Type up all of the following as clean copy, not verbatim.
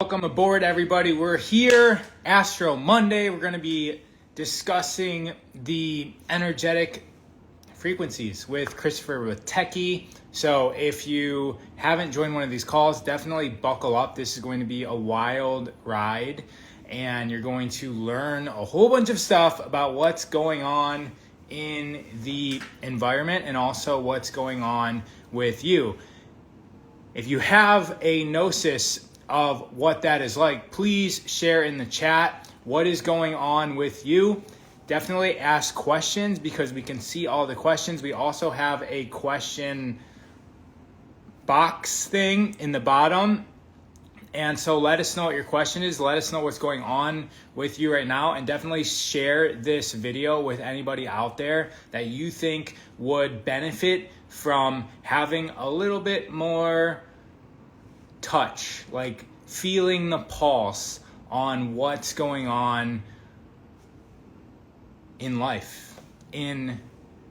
Welcome aboard, everybody. We're here, Astro Monday. We're going to be discussing the energetic frequencies with Christopher with Techie. So if you haven't joined one of these calls, definitely buckle up. This is going to be a wild ride, and you're going to learn a whole bunch of stuff about what's going on in the environment and also what's going on with you. If you have a gnosis of what that is like, please share in the chat what is going on with you. Definitely ask questions because we can see all the questions. We also have a question box thing in the bottom. And so let us know what your question is. Let us know what's going on with you right now. And definitely share this video with anybody out there that you think would benefit from having a little bit more touch, like feeling the pulse on what's going on in life, in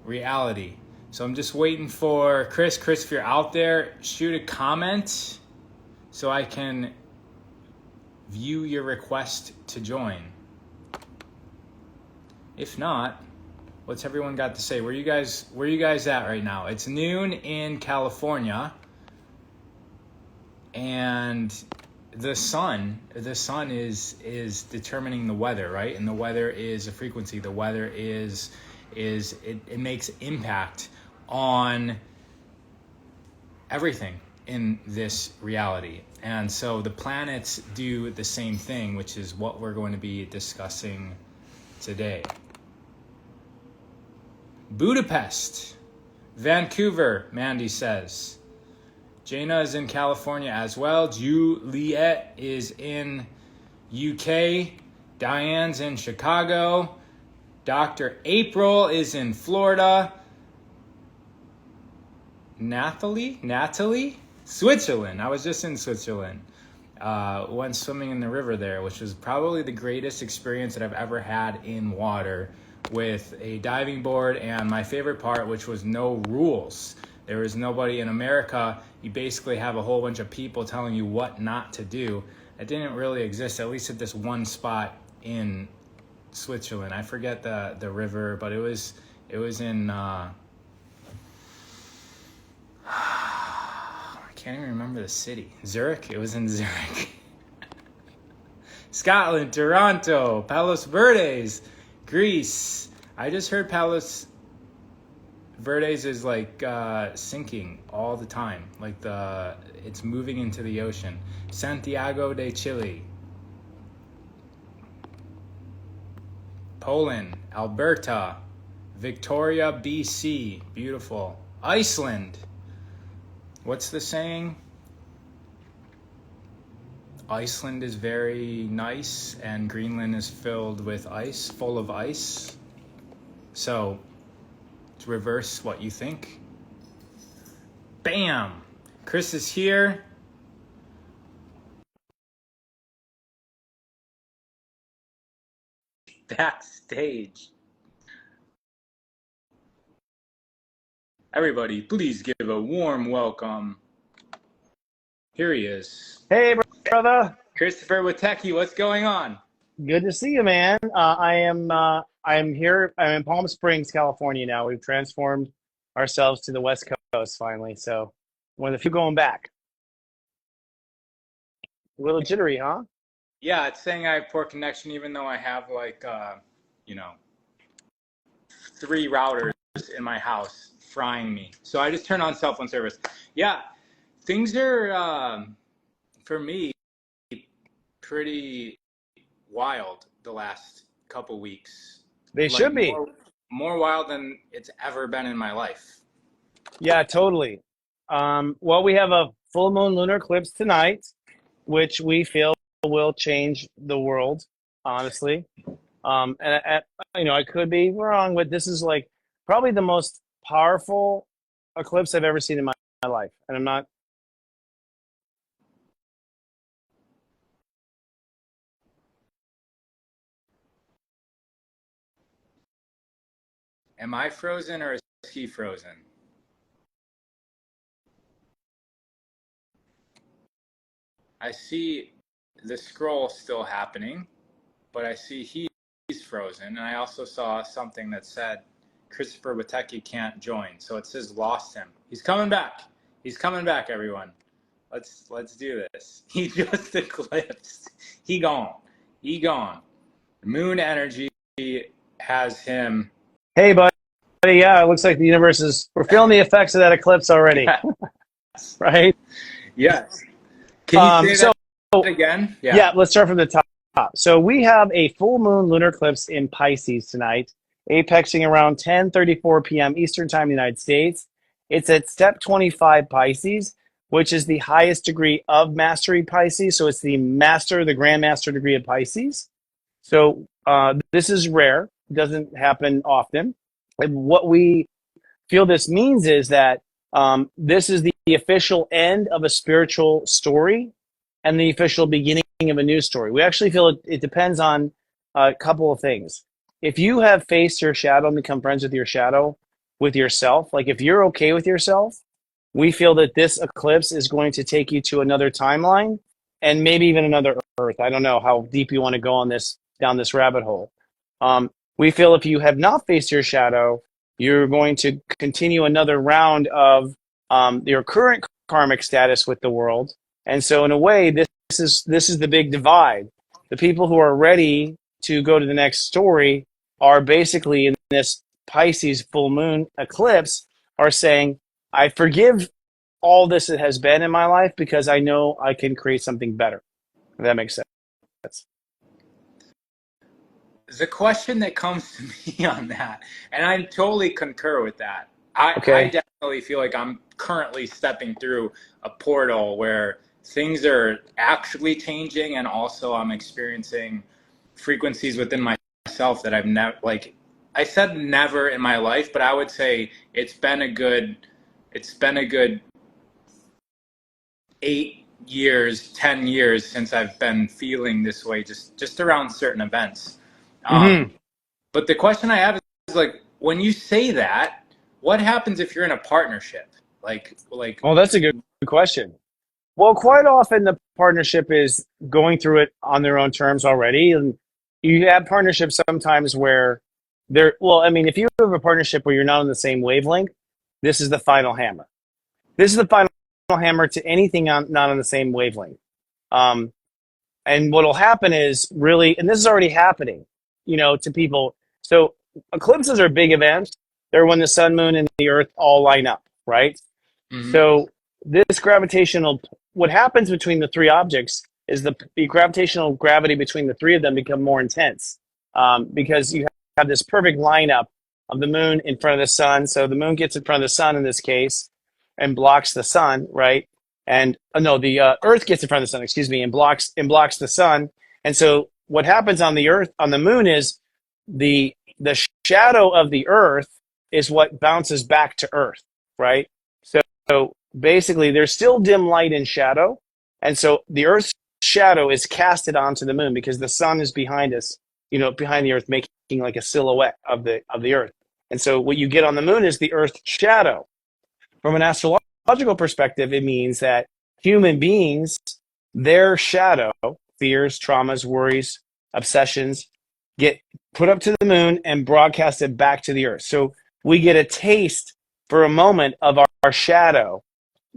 reality. So I'm just waiting for Chris. Chris, if you're out there, shoot a comment so I can view your request to join. If not, what's everyone got to say? Where you guys at right now? It's noon in California. And the sun is determining the weather, right? And the weather is a frequency. The weather it makes impact on everything in this reality. And so the planets do the same thing, which is what we're going to be discussing today. Budapest, Vancouver, Mandy says. Jaina is in California as well. Juliet is in UK. Diane's in Chicago. Dr. April is in Florida. Natalie? Switzerland. I was just in Switzerland. Went swimming in the river there, which was probably the greatest experience that I've ever had in water with a diving board. And my favorite part, which was no rules. There was nobody in America. You basically have a whole bunch of people telling you what not to do. It didn't really exist, at least at this one spot in Switzerland. I forget the river, but it was in I can't even remember the city. Zurich? It was in Zurich. Scotland, Toronto, Palos Verdes, Greece. I just heard Palos Verdes is like sinking all the time, like it's moving into the ocean. Santiago de Chile, Poland, Alberta, Victoria, BC, beautiful. Iceland, what's the saying? Iceland is very nice and Greenland is filled with ice, full of ice. So to reverse what you think. Bam! Chris is here. Backstage. Everybody, please give a warm welcome. Here he is. Hey, brother. Christopher with Techie, what's going on? Good to see you, man. I am here. I'm in Palm Springs, California now. We've transformed ourselves to the West Coast finally. So one of the few going back. A little jittery, huh? Yeah, it's saying I have poor connection even though I have like 3 routers in my house frying me. So I just turned on cell phone service. Yeah, things are for me pretty wild the last couple weeks. They should be. More wild than it's ever been in my life. Yeah, totally. Well, we have a full moon lunar eclipse tonight, which we feel will change the world, honestly. And I could be wrong, but this is like probably the most powerful eclipse I've ever seen in my life. And I'm not. Am I frozen or is he frozen? I see the scroll still happening, but I see he's frozen. And I also saw something that said Christopher Witecki can't join. So it says lost him. He's coming back. He's coming back, everyone. Let's do this. He just eclipsed. He gone. He gone. Moon energy has him. Hey, buddy. Yeah, it looks like the universe we're feeling the effects of that eclipse already. Yes. Right? Yes. Can you say that again? Yeah, let's start from the top. So we have a full moon lunar eclipse in Pisces tonight, apexing around 10:34 p.m. Eastern Time in the United States. It's at Sept 25 Pisces, which is the highest degree of mastery Pisces. So it's the Grand Master degree of Pisces. So this is rare. It doesn't happen often. And what we feel this means is that this is the official end of a spiritual story and the official beginning of a new story. We actually feel it depends on a couple of things. If you have faced your shadow and become friends with your shadow, with yourself, like if you're okay with yourself, we feel that this eclipse is going to take you to another timeline and maybe even another Earth. I don't know how deep you want to go on this, down this rabbit hole. We feel if you have not faced your shadow, you're going to continue another round of your current karmic status with the world. And so in a way, this is the big divide. The people who are ready to go to the next story are basically in this Pisces full moon eclipse are saying, I forgive all this that has been in my life because I know I can create something better. If that makes sense. The question that comes to me on that, and I totally concur with that. I definitely feel like I'm currently stepping through a portal where things are actually changing, and also I'm experiencing frequencies within myself that I've never, like I said, never in my life, but I would say it's been a good 8 years, 10 years since I've been feeling this way, just around certain events. But the question I have is like, when you say that, what happens if you're in a partnership? Oh, that's a good question. Well, quite often the partnership is going through it on their own terms already. And you have partnerships sometimes where if you have a partnership where you're not on the same wavelength, this is the final hammer. This is the final hammer to anything not on the same wavelength. And what'll happen is really, and this is already happening, to people. So eclipses are big events. They're when the sun, moon, and the earth all line up, right? Mm-hmm. So this what happens between the three objects is the gravitational gravity between the three of them become more intense because you have this perfect lineup of the moon in front of the sun. So the moon gets in front of the sun in this case and blocks the sun, right? And the earth gets in front of the sun, and blocks the sun. And so what happens on the moon is the shadow of the earth is what bounces back to earth, right? So basically there's still dim light and shadow. And so the earth's shadow is casted onto the moon because the sun is behind us, behind the earth, making like a silhouette of the earth. And so what you get on the moon is the earth's shadow. From an astrological perspective, it means that human beings, their shadow, fears, traumas, worries, obsessions, get put up to the moon and broadcasted back to the earth. So we get a taste for a moment of our shadow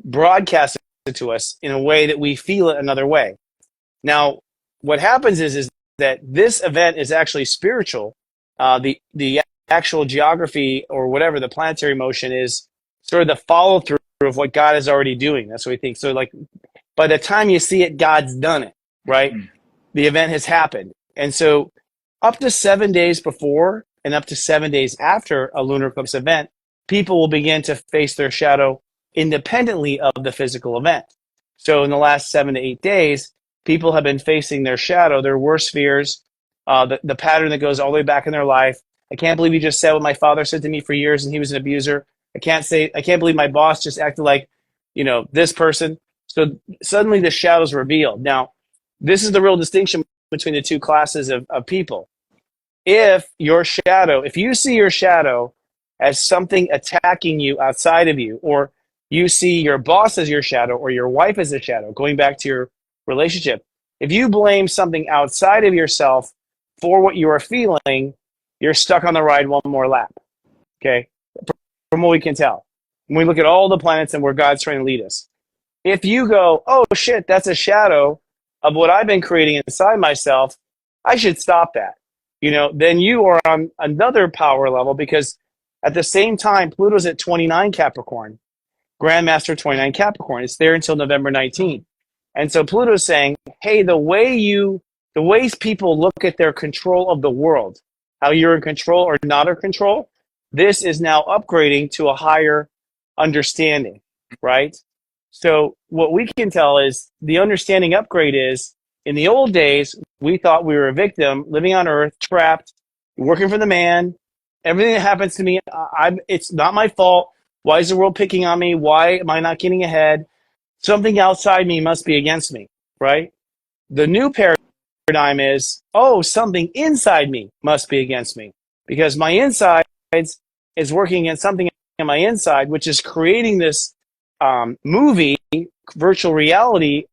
broadcasted to us in a way that we feel it another way. Now, what happens is that this event is actually spiritual. The actual geography or whatever, the planetary motion is sort of the follow through of what God is already doing. That's what we think. So like by the time you see it, God's done it, right? Mm-hmm. The event has happened. And so up to 7 days before and up to 7 days after a lunar eclipse event, people will begin to face their shadow independently of the physical event. So in the last 7 to 8 days, people have been facing their shadow, their worst fears, the pattern that goes all the way back in their life. I can't believe you just said what my father said to me for years and he was an abuser. I can't believe my boss just acted like, this person. So suddenly the shadow's revealed. Now, this is the real distinction between the two classes of people. If you see your shadow as something attacking you outside of you, or you see your boss as your shadow or your wife as a shadow, going back to your relationship, If you blame something outside of yourself for what you are feeling, you're stuck on the ride one more lap. Okay, from what we can tell, when we look at all the planets and where God's trying to lead us. If you go, oh shit, that's a shadow of what I've been creating inside myself, I should stop that. Then you are on another power level, because at the same time, Pluto's at 29 Capricorn, Grandmaster 29 Capricorn. It's there until November 19th. And so Pluto's saying, hey, the ways people look at their control of the world, how you're in control or not in control, this is now upgrading to a higher understanding, right? So what we can tell is the understanding upgrade is, in the old days, we thought we were a victim, living on Earth, trapped, working for the man. Everything that happens to me, it's not my fault. Why is the world picking on me? Why am I not getting ahead? Something outside me must be against me, right? The new paradigm is, oh, something inside me must be against me, because my insides is working against something in my inside, which is creating this movie, virtual reality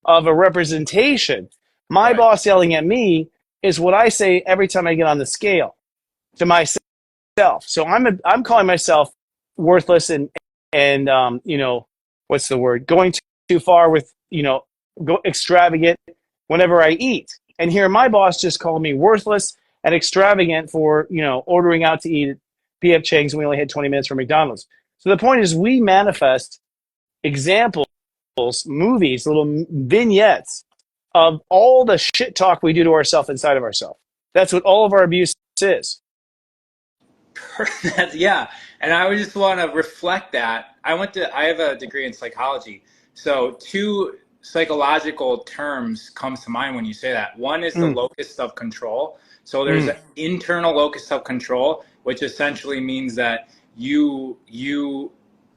of a representation. My boss yelling at me is what I say every time I get on the scale to myself. So I'm calling myself worthless and what's the word? Going too far with go extravagant whenever I eat. And here my boss just called me worthless and extravagant for ordering out to eat at PF Chang's, and we only had 20 minutes for McDonald's. So the point is, we manifest examples, movies, little vignettes of all the shit talk we do to ourselves inside of ourselves. That's what all of our abuse is. Yeah, and I would just want to reflect that. I have a degree in psychology. So two psychological terms comes to mind when you say that. One is the locus of control. So there's an internal locus of control, which essentially means that you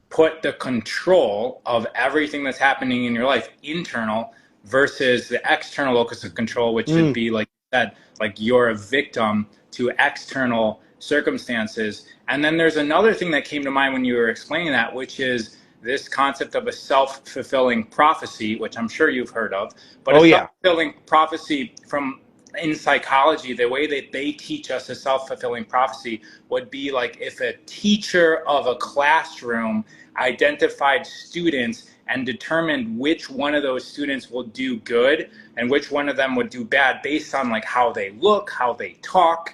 put the control of everything that's happening in your life internal, versus the external locus of control, which should be, like you said, like you're a victim to external circumstances. And then there's another thing that came to mind when you were explaining that, which is this concept of a self-fulfilling prophecy, which I'm sure you've heard of. But self-fulfilling prophecy, from in psychology, the way that they teach us a self-fulfilling prophecy would be like if a teacher of a classroom identified students and determined which one of those students will do good and which one of them would do bad based on like how they look, how they talk,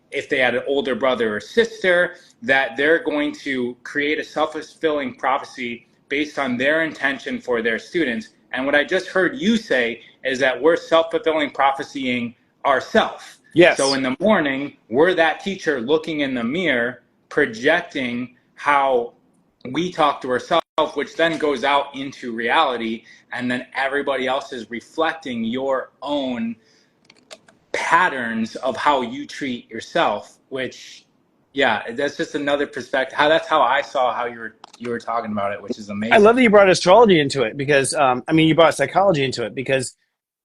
if they had an older brother or sister, that they're going to create a self-fulfilling prophecy based on their intention for their students. And what I just heard you say is that we're self-fulfilling prophecying ourselves. Yes. So in the morning, we're that teacher looking in the mirror, projecting how we talk to ourselves, which then goes out into reality, and then everybody else is reflecting your own patterns of how you treat yourself, which, yeah, that's just another perspective. That's how I saw how you were talking about it, which is amazing. I love that you brought astrology into it, because you brought psychology into it, because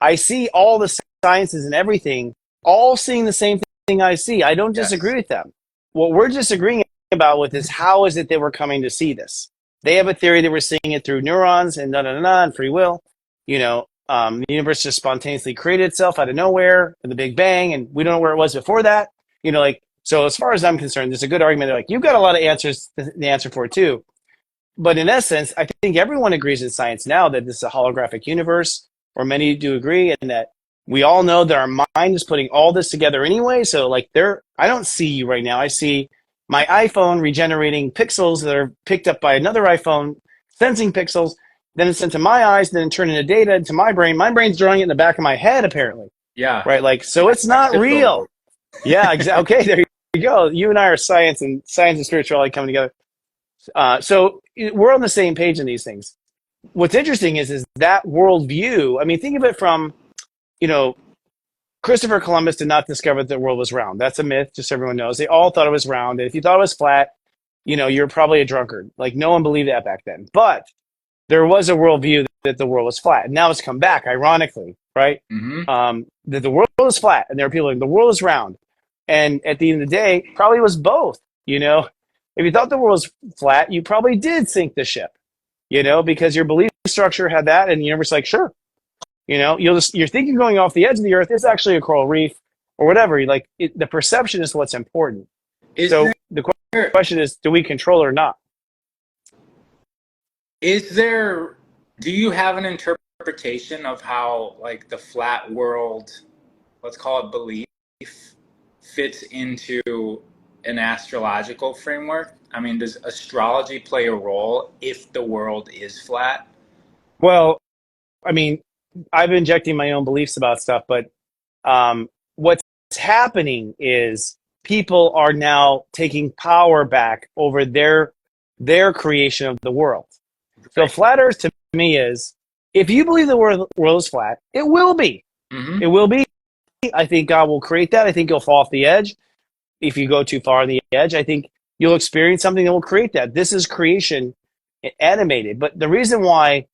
I see all the sciences and everything all seeing the same thing I see. I don't disagree with them. What we're disagreeing about with is how is it that we're coming to see this? They have a theory that we're seeing it through neurons and and free will. The universe just spontaneously created itself out of nowhere in the Big Bang, and we don't know where it was before that. So as far as I'm concerned, there's a good argument. They're like, you've got a lot of answers, the answer for it too. But in essence, I think everyone agrees in science now that this is a holographic universe, or many do agree, and that we all know that our mind is putting all this together anyway. So I don't see you right now. I see my iPhone regenerating pixels that are picked up by another iPhone, sensing pixels. Then it's sent to my eyes, then it turned into data into my brain. My brain's drawing it in the back of my head, apparently. Yeah. Right? So it's not real. Yeah, exactly. Okay, there you go. You and I are science and spirituality coming together. So we're on the same page in these things. What's interesting is that worldview. Think of it from, Christopher Columbus did not discover that the world was round. That's a myth, just so everyone knows. They all thought it was round. And if you thought it was flat, you're probably a drunkard. No one believed that back then. But there was a worldview that the world was flat. And now it's come back, ironically, right? Mm-hmm. That the world is flat. And there are people like, the world is round. And at the end of the day, probably was both. If you thought the world was flat, you probably did sink the ship, because your belief structure had that. And the universe like, sure, You're thinking going off the edge of the earth. It's actually a coral reef or whatever. The perception is what's important. Is So the there question is, do we control it or not? is there do you have an interpretation of how like the flat world, let's call it belief, fits into an astrological framework? I mean, does astrology play a role if the world is flat? Well, I mean, I've been injecting my own beliefs about stuff, but what's happening is people are now taking power back over their creation of the world. So Right. flat Earth to me is, if you believe the world is flat, it will be. Mm-hmm. It will be. I think God will create that. I think you'll fall off the edge. If you go too far on the edge, I think you'll experience something that will create that. This is creation animated. But the reason why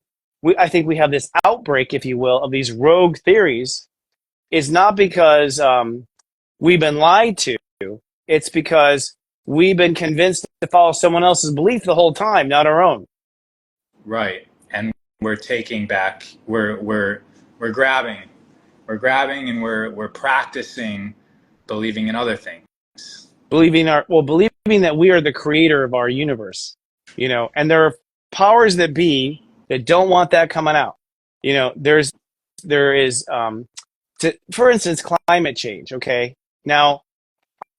I think we have this outbreak, if you will, of these rogue theories is not because we've been lied to. It's because we've been convinced to follow someone else's belief the whole time, not our own. Right. And we're taking back. We're grabbing. We're grabbing, and we're practicing believing in other things. Believing that we are the creator of our universe, and there are powers that be that don't want that coming out. There is, for instance, climate change. Okay, now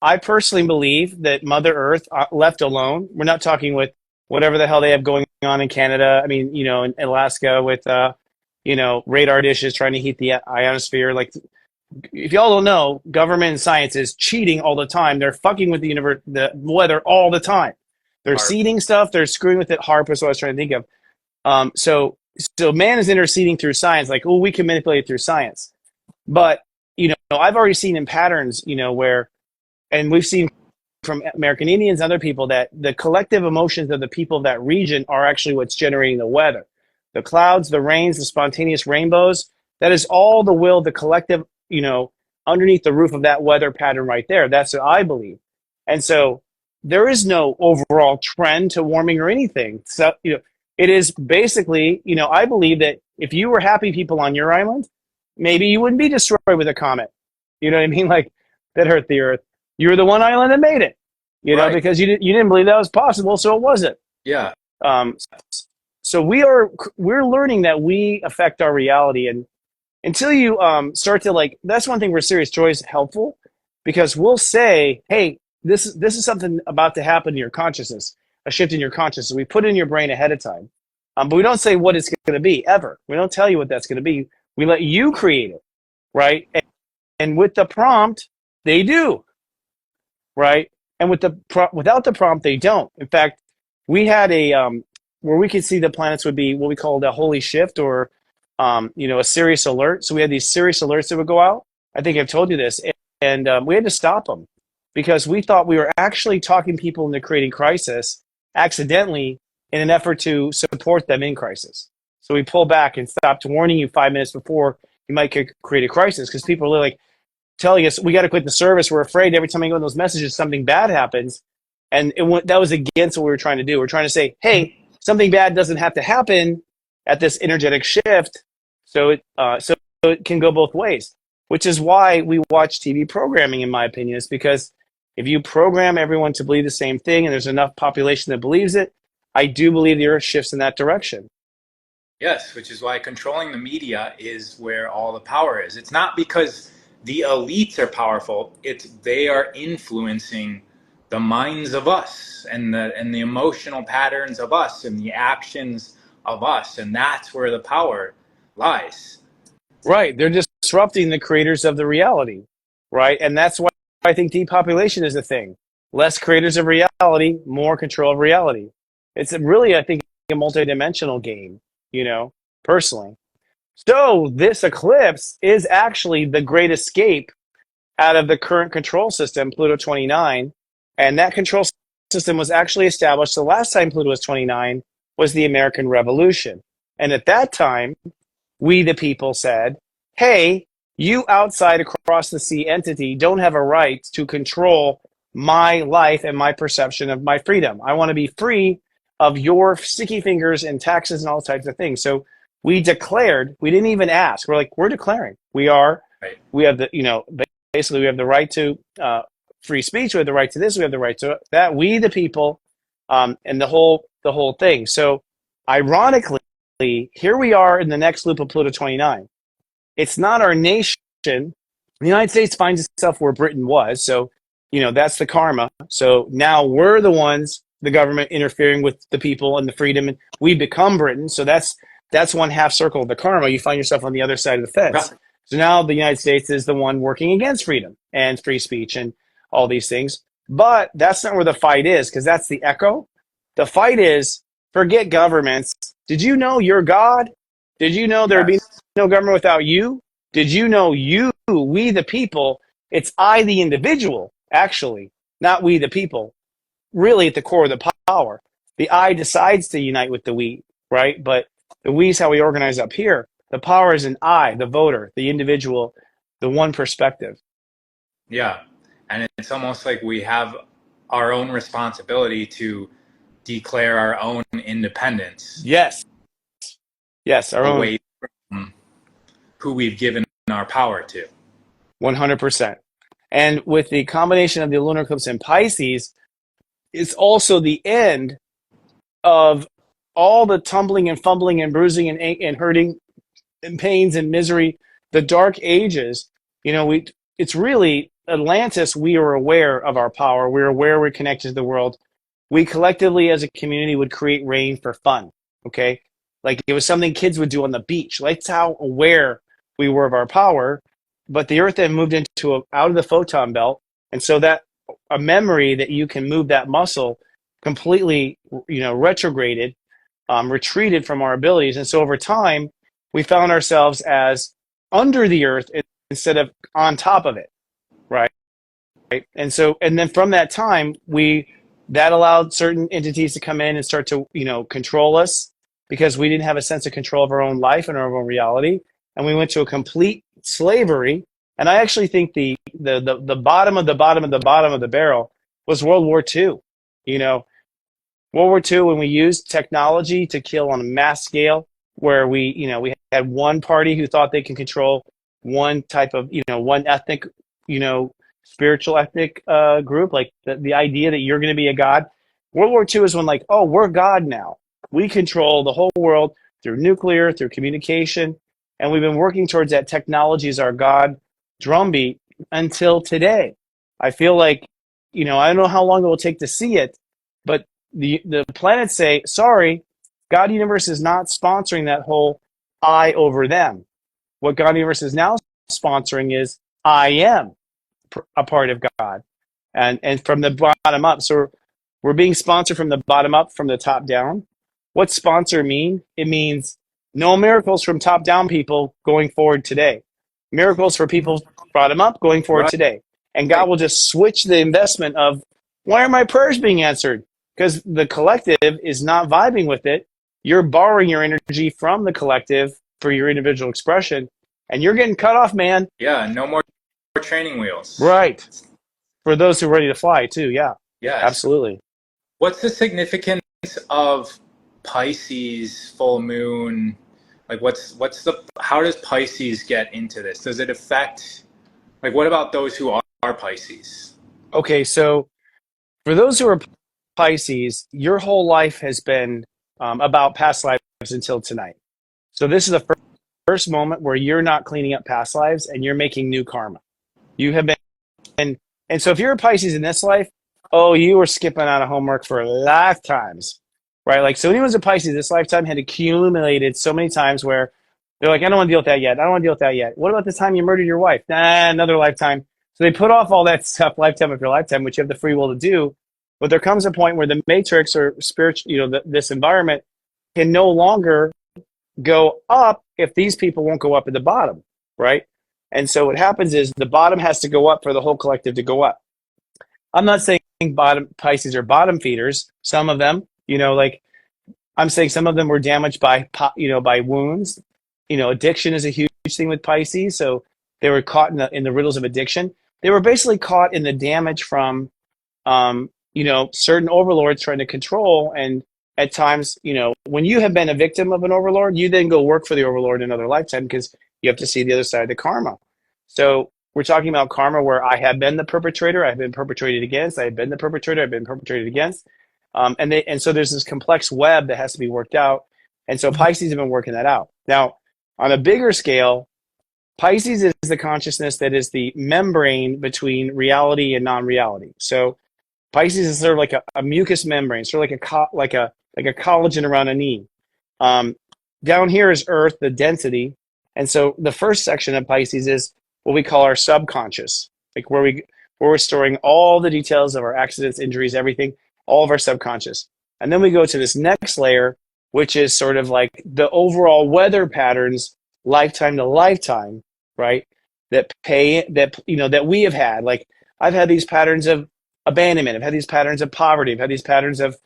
I personally believe that Mother Earth, left alone, we're not talking with whatever the hell they have going on in Canada. I mean, in Alaska with radar dishes trying to heat the ionosphere. Like, if y'all don't know, government and science is cheating all the time. They're fucking with the weather all the time. They're Harp. seeding stuff. They're screwing with it. HARP is what I was trying to think of. So man is interceding through science. Like, oh, we can manipulate it through science. But, I've already seen in patterns, where, and we've seen from American Indians and other people, that the collective emotions of the people of that region are actually what's generating the weather. The clouds, the rains, the spontaneous rainbows, that is all the will, the collective, underneath the roof of that weather pattern right there. That's what I believe. And so there is no overall trend to warming or anything. So, it is basically, I believe that if you were happy people on your island, maybe you wouldn't be destroyed with a comet. You know what I mean? Like, that hurt the earth. You were the one island that made it, Right. because you didn't believe that was possible, so it wasn't. Yeah. Um, so we're learning that we affect our reality, and until you start to, that's one thing where serious joy is helpful, because we'll say, hey, this is something about to happen in your consciousness, a shift in your consciousness. We put it in your brain ahead of time, but we don't say what it's going to be ever. We don't tell you what that's going to be. We let you create it, right? And with the prompt, they do, right? And without the prompt, they don't. In fact, we had a where we could see the planets would be what we called a holy shift, or a serious alert. So we had these serious alerts that would go out. I think I've told you this, and we had to stop them because we thought we were actually talking people into creating crisis accidentally in an effort to support them in crisis. So we pulled back and stopped warning you 5 minutes before you might create a crisis, because people are really telling us we got to quit the service. We're afraid every time we go in those messages, something bad happens. And that was against what we were trying to do. We're trying to say, hey, something bad doesn't have to happen at this energetic shift. So it can go both ways, which is why we watch TV programming, in my opinion, is because if you program everyone to believe the same thing and there's enough population that believes it, I do believe the earth shifts in that direction. Yes, which is why controlling the media is where all the power is. It's not because the elites are powerful, it's they are influencing the minds of us and the emotional patterns of us and the actions of us, and that's where the power lies. Right. They're disrupting the creators of the reality, right? And that's why I think depopulation is a thing. Less creators of reality, more control of reality. It's really, I think, a multidimensional game, personally. So this eclipse is actually the great escape out of the current control system, Pluto 29. And that control system was actually established the last time Pluto was 29 was the American Revolution. And at that time, we the people said, hey, you outside across the sea entity don't have a right to control my life and my perception of my freedom. I want to be free of your sticky fingers and taxes and all types of things. So We declared, we didn't even ask. We're like, we're declaring. We have the, basically we have the right to free speech. We have the right to this. We have the right to that. We, the people, and the whole thing. So ironically, here we are in the next loop of Pluto 29. It's not our nation. The United States finds itself where Britain was. So, that's the karma. So now we're the ones, the government interfering with the people and the freedom, and we become Britain. So that's one half circle of the karma. You find yourself on the other side of the fence. So now the United States is the one working against freedom and free speech and all these things. But that's not where the fight is, because that's the echo. The fight is, forget governments. Did you know you're God? Did you know there would be no government without you? Did you know we the people, it's I the individual, actually, not we the people, really at the core of the power. The I decides to unite with the we, right? But the we is how we organize up here. The power is an I, the voter, the individual, the one perspective. Yeah. And it's almost like we have our own responsibility to declare our own independence. Yes. Yes, our away own. From who we've given our power to. 100%. And with the combination of the lunar eclipse in Pisces, it's also the end of all the tumbling and fumbling and bruising and hurting and pains and misery, the dark ages. It's really Atlantis. We are aware of our power. We're aware we're connected to the world. We collectively as a community would create rain for fun. Okay. Like it was something kids would do on the beach. That's how aware we were of our power. But the earth then moved out of the photon belt. And so that a memory that you can move that muscle completely, retrograded, retreated from our abilities. And so over time, we found ourselves as under the earth instead of on top of it, right? And then from that time, that allowed certain entities to come in and start to, control us, because we didn't have a sense of control of our own life and our own reality. And we went to a complete slavery. And I actually think the bottom of the bottom of the bottom of the barrel was World War II. World War II, when we used technology to kill on a mass scale, where we had one party who thought they can control one type of, one ethnic, spiritual ethnic group, like the idea that you're going to be a god. World War II is when we're God now. We control the whole world through nuclear, through communication. And we've been working towards that technology as our God drumbeat until today. I feel like, I don't know how long it will take to see it, but the planets say, sorry, God Universe is not sponsoring that whole I over them. What God Universe is now sponsoring is I am a part of God, and from the bottom up. So we're being sponsored from the bottom up, from the top down. What's sponsor mean? It means no miracles from top down people going forward today. Miracles for people bottom up going forward today. And God will just switch the investment of, why are my prayers being answered? Because the collective is not vibing with it. You're borrowing your energy from the collective for your individual expression, and you're getting cut off, man. Yeah, no more training wheels. Right. For those who are ready to fly too, yeah. Yes. Absolutely. What's the significance of Pisces full moon? Like how does Pisces get into this? Does it affect, what about those who are Pisces? Okay, so for those who are Pisces, your whole life has been about past lives until tonight. So this is the first moment where you're not cleaning up past lives and you're making new karma. You have been, and so if you're a Pisces in this life, you were skipping out of homework for lifetimes, right? Like, so anyone's a Pisces this lifetime had accumulated so many times where they're like, I don't want to deal with that yet. I don't want to deal with that yet. What about the time you murdered your wife? Nah, another lifetime. So they put off all that stuff lifetime after lifetime, which you have the free will to do. But there comes a point where the matrix or spiritual, this environment can no longer go up if these people won't go up at the bottom, right? And so what happens is the bottom has to go up for the whole collective to go up. I'm not saying Pisces are bottom feeders. Some of them, I'm saying some of them were damaged by wounds. Addiction is a huge thing with Pisces. So they were caught in the riddles of addiction. They were basically caught in the damage from, certain overlords trying to control and at times, when you have been a victim of an overlord, you then go work for the overlord in another lifetime because you have to see the other side of the karma. So we're talking about karma where I have been the perpetrator, I've been perpetrated against, I've been the perpetrator, I've been perpetrated against. And so there's this complex web that has to be worked out. And so Pisces have been working that out. Now, on a bigger scale, Pisces is the consciousness that is the membrane between reality and non-reality. So Pisces is sort of like a mucous membrane, sort of like a collagen around a knee. Down here is Earth, the density, and so the first section of Pisces is what we call our subconscious, like where we're storing all the details of our accidents, injuries, everything, all of our subconscious. And then we go to this next layer, which is sort of like the overall weather patterns, lifetime to lifetime, right? That we have had. Like I've had these patterns of abandonment, I've had these patterns of poverty, I've had these patterns of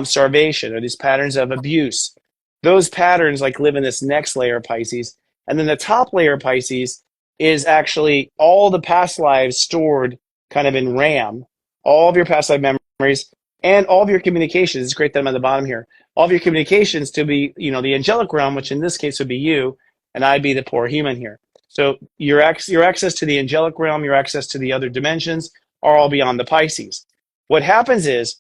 starvation, or these patterns of abuse. Those patterns like live in this next layer of Pisces. And then the top layer of Pisces is actually all the past lives stored kind of in RAM, all of your past life memories and all of your communications. It's great that I'm at the bottom here. All of your communications to be, the angelic realm, which in this case would be you, and I'd be the poor human here. So your access to the angelic realm, your access to the other dimensions are all beyond the Pisces. What happens is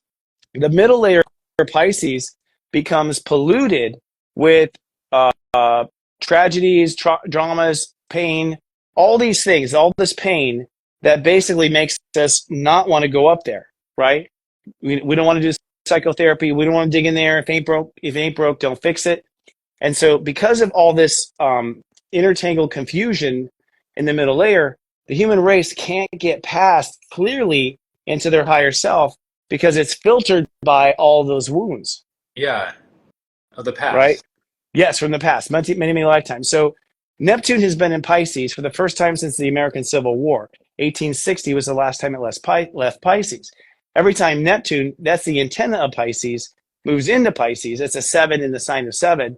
the middle layer of Pisces becomes polluted with tragedies, dramas, pain, all these things, all this pain that basically makes us not want to go up there, right? We don't want to do psychotherapy. We don't want to dig in there. If it ain't broke, don't fix it. And so because of all this intertangled confusion in the middle layer, the human race can't get past clearly into their higher self because it's filtered by all those wounds. Yeah, of the past. Right? Yes, from the past, many, many, many lifetimes. So Neptune has been in Pisces for the first time since the American Civil War. 1860 was the last time it left Pisces. Every time Neptune, that's the antenna of Pisces, moves into Pisces, it's a 7 in the sign of 7.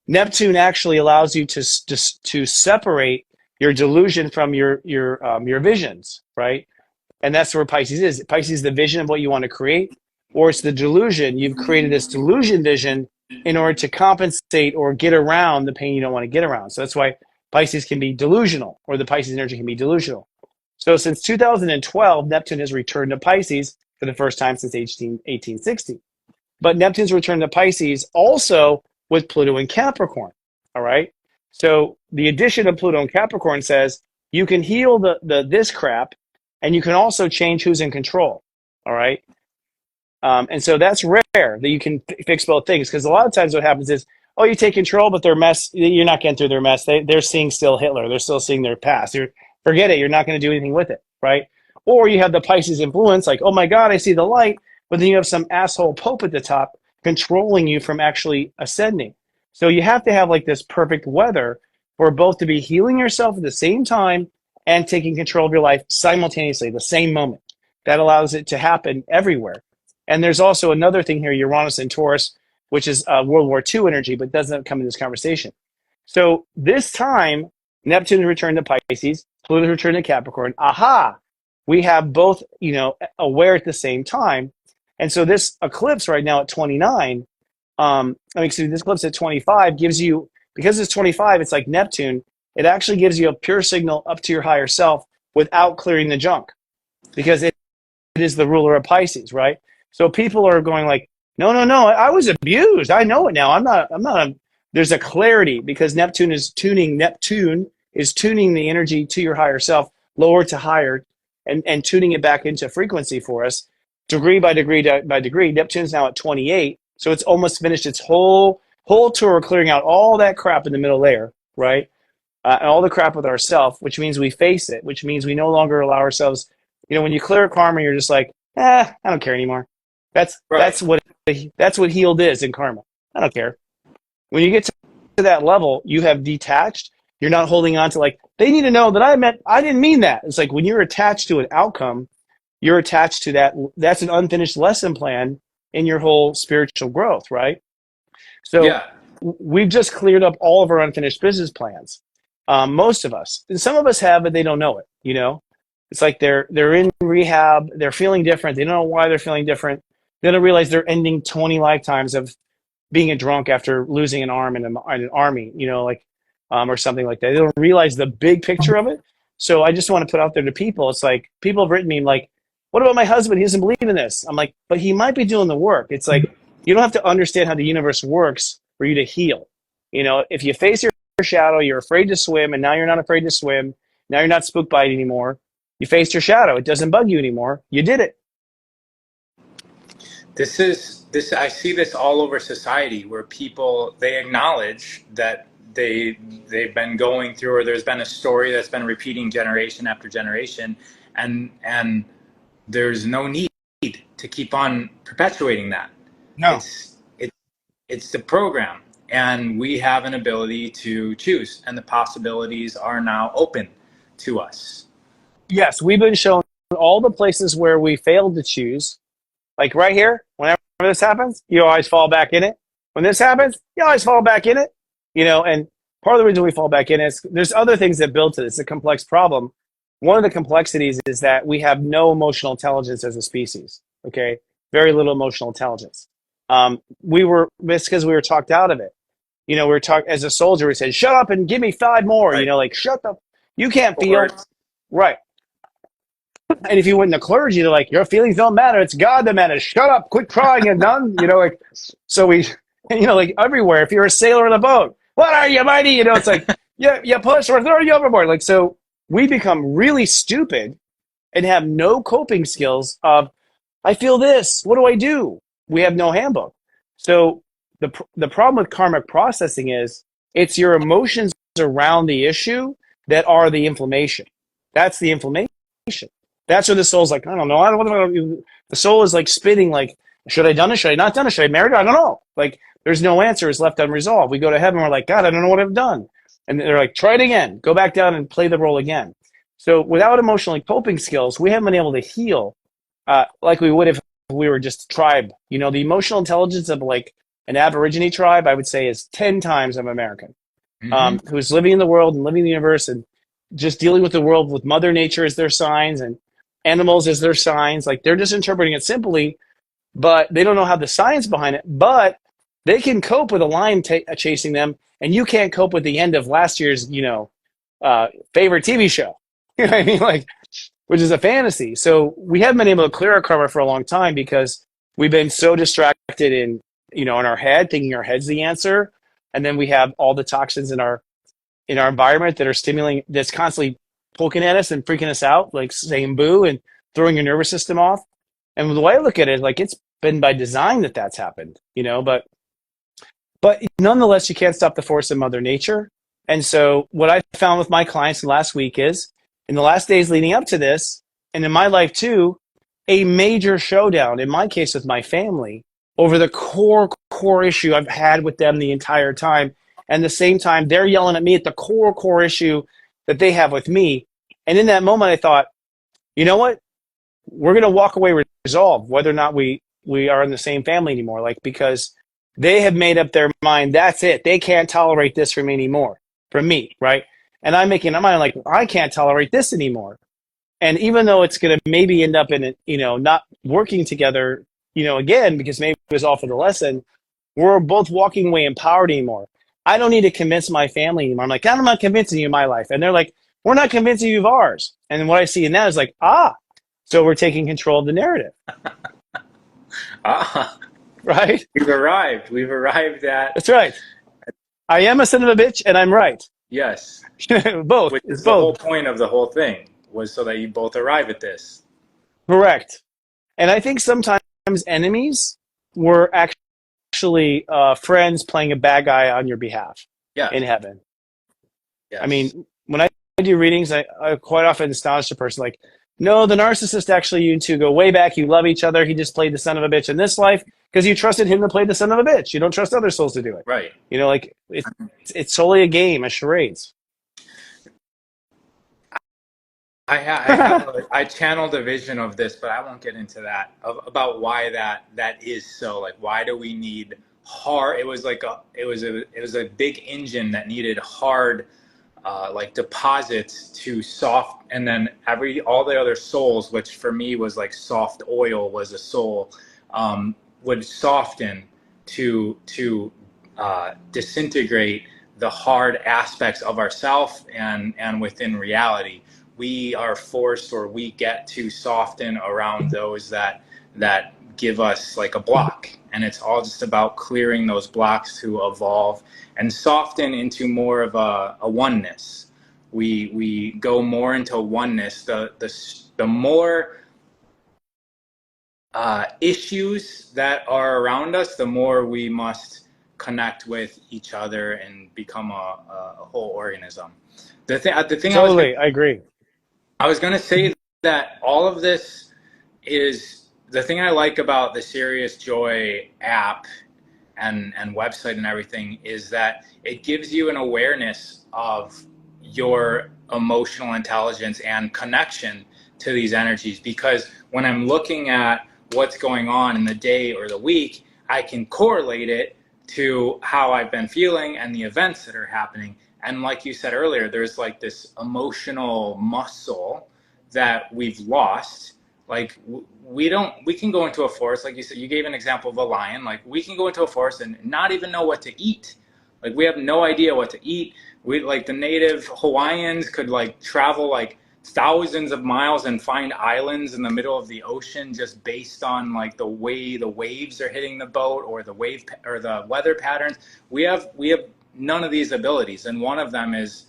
Neptune actually allows you to separate your delusion from your visions, right? And that's where Pisces is. Pisces is the vision of what you want to create, or it's the delusion. You've created this delusion vision in order to compensate or get around the pain you don't want to get around. So that's why Pisces can be delusional, or the Pisces energy can be delusional. So since 2012, Neptune has returned to Pisces for the first time since 1860. But Neptune's returned to Pisces also with Pluto in Capricorn, all right? So the addition of Pluto in Capricorn says you can heal this crap, and you can also change who's in control, all right? And so that's rare that you can fix both things, because a lot of times what happens is, oh, you take control, but their mess, you're not getting through their mess. They're seeing still Hitler. They're still seeing their past. Forget it. You're not going to do anything with it, right? Or you have the Pisces influence, like, oh my God, I see the light, but then you have some asshole pope at the top controlling you from actually ascending. So you have to have like this perfect weather for both to be healing yourself at the same time and taking control of your life simultaneously, the same moment. That allows it to happen everywhere. And there's also another thing here, Uranus and Taurus, which is World War II energy, but doesn't come in this conversation. So this time, Neptune returned to Pisces, Pluto returned to Capricorn. Aha! We have both, aware at the same time. And so this eclipse right now at 29, this eclipse at 25 gives you, because it's 25, it's like Neptune, it actually gives you a pure signal up to your higher self without clearing the junk, because it is the ruler of Pisces, right? So people are going like, no, I was abused. I know it now. I'm not, there's a clarity because Neptune is tuning the energy to your higher self, lower to higher, and tuning it back into frequency for us, degree by degree by degree. Neptune's now at 28, so it's almost finished its whole tour, clearing out all that crap in the middle layer, right? And all the crap with ourself, which means we face it, which means we no longer allow ourselves, when you clear karma, you're just like, I don't care anymore. That's what healed is in karma. I don't care. When you get to that level, you have detached. You're not holding on to like, they need to know that I didn't mean that. It's like when you're attached to an outcome, you're attached to that. That's an unfinished lesson plan in your whole spiritual growth, right? So yeah. We've just cleared up all of our unfinished business plans. Most of us, and some of us have, but they don't know it. It's like they're in rehab. They're feeling different. They don't know why they're feeling different. They don't realize they're ending 20 lifetimes of being a drunk after losing an arm in an army, or something like that. They don't realize the big picture of it. So I just want to put out there to people. It's like people have written me like, "What about my husband? He doesn't believe in this." I'm like, "But he might be doing the work." It's like you don't have to understand how the universe works for you to heal. If you face your shadow, you're afraid to swim, and now you're not afraid to swim. Now you're not spooked by it anymore. You faced your shadow; it doesn't bug you anymore. You did it. This I see this all over society where people they acknowledge that they've been going through, or there's been a story that's been repeating generation after generation, and there's no need to keep on perpetuating that. No. It's the program, and we have an ability to choose, and the possibilities are now open to us. Yes, we've been shown all the places where we failed to choose. Like right here, whenever this happens, you always fall back in it. When this happens, you always fall back in it. And part of the reason we fall back in is there's other things that build to this. It's a complex problem. One of the complexities is that we have no emotional intelligence as a species. Okay, very little emotional intelligence. It's because we were talked out of it. We were talked as a soldier. We said, "Shut up and give me 5 more." Right. Like shut up. You can't feel. Words. Right. And if you went in the clergy, they're like, your feelings don't matter. It's God that matters. Shut up. Quit crying and none. So like everywhere. If you're a sailor on a boat, what are you, mighty? It's like, you push or throw you overboard. Like, so we become really stupid and have no coping skills of, I feel this. What do I do? We have no handbook. So the problem with karmic processing is it's your emotions around the issue that are the inflammation. That's the inflammation. That's where the soul's like, I don't know. The soul is like spinning, like, should I done it? Should I not done it? Should I marry her? I don't know. Like, there's no answer. It's left unresolved. We go to heaven. We're like, God, I don't know what I've done. And they're like, try it again. Go back down and play the role again. So without emotional coping skills, we haven't been able to heal like we would if we were just a tribe. The emotional intelligence of like an Aborigine tribe, I would say, is 10 times of American, who's living in the world and living in the universe and just dealing with the world with Mother Nature as their signs and animals as their signs. Like they're just interpreting it simply, but they don't know how the science behind it. But they can cope with a lion chasing them, and you can't cope with the end of last year's, favorite TV show. You know what I mean? Like, which is a fantasy. So we haven't been able to clear our karma for a long time because we've been so distracted in our head, thinking our head's the answer, and then we have all the toxins in our environment that are stimulating, that's constantly poking at us and freaking us out, like saying boo and throwing your nervous system off. And the way I look at it, like it's been by design that that's happened, but nonetheless, you can't stop the force of Mother Nature. And so what I found with my clients last week is in the last days leading up to this, and in my life too, a major showdown, in my case with my family, over the core issue I've had with them the entire time. And at the same time, they're yelling at me at the core issue that they have with me. And in that moment, I thought, you know what? We're going to walk away resolved, whether or not we are in the same family anymore. Like, because they have made up their mind. That's it. They can't tolerate this from me anymore, from me, right? And I'm making my mind like, I can't tolerate this anymore. And even though it's going to maybe end up in it, not working together, again, because maybe it was all for the lesson, we're both walking away empowered anymore. I don't need to convince my family anymore. I'm like, I'm not convincing you of my life. And they're like, we're not convincing you of ours. And what I see in that is like, so we're taking control of the narrative. Right? We've arrived. We've arrived at. That's right. I am a son of a bitch and I'm right. Yes. Both. Which It's is the both. whole point of the whole thing, was so that you both arrive at this. Correct. And I think sometimes enemies were actually friends playing a bad guy on your behalf in heaven. Yes. I mean, when I do readings, I quite often astonish a person like, no, the narcissist actually, you two go way back. You love each other. He just played the son of a bitch in this life because you trusted him to play the son of a bitch. You don't trust other souls to do it. Right. Like it's solely a game, a charades. I channeled a vision of this, but I won't get into that, about why that is so. Like, why do we need hard? It was a big engine that needed hard, like deposits to soft, and then all the other souls, which for me was like soft oil, was a soul, would soften to disintegrate the hard aspects of ourself and within reality. We are forced, or we get to soften around those that give us like a block, and it's all just about clearing those blocks to evolve and soften into more of a oneness. We go more into oneness. The more issues that are around us, the more we must connect with each other and become a whole organism. The thing Totally, I agree. I was going to say that all of this is the thing I like about the Serious Joy app and website and everything, is that it gives you an awareness of your emotional intelligence and connection to these energies. Because when I'm looking at what's going on in the day or the week, I can correlate it to how I've been feeling and the events that are happening. And like you said earlier, there's like this emotional muscle that we've lost. Like we can go into a forest, like you said, you gave an example of a lion. Like we can go into a forest and not even know what to eat. Like we have no idea what to eat. We, like the native Hawaiians, could like travel like thousands of miles and find islands in the middle of the ocean just based on like the way the waves are hitting the boat, or the weather patterns. We have none of these abilities, and one of them is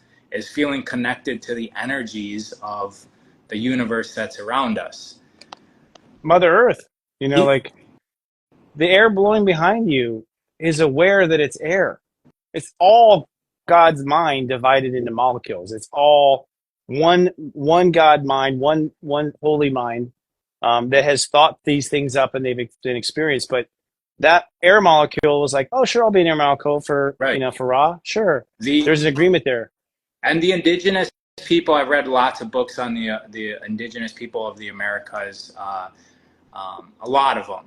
feeling connected to the energies of the universe that's around us. Mother Earth, like the air blowing behind you is aware that it's air. It's all God's mind divided into molecules. It's all one God mind, one holy mind, that has thought these things up, and they've been experienced. But that air molecule was like, oh, sure, I'll be an air molecule for Right. for Ra. Sure, there's an agreement there. And the indigenous people, I've read lots of books on the indigenous people of the Americas, a lot of them.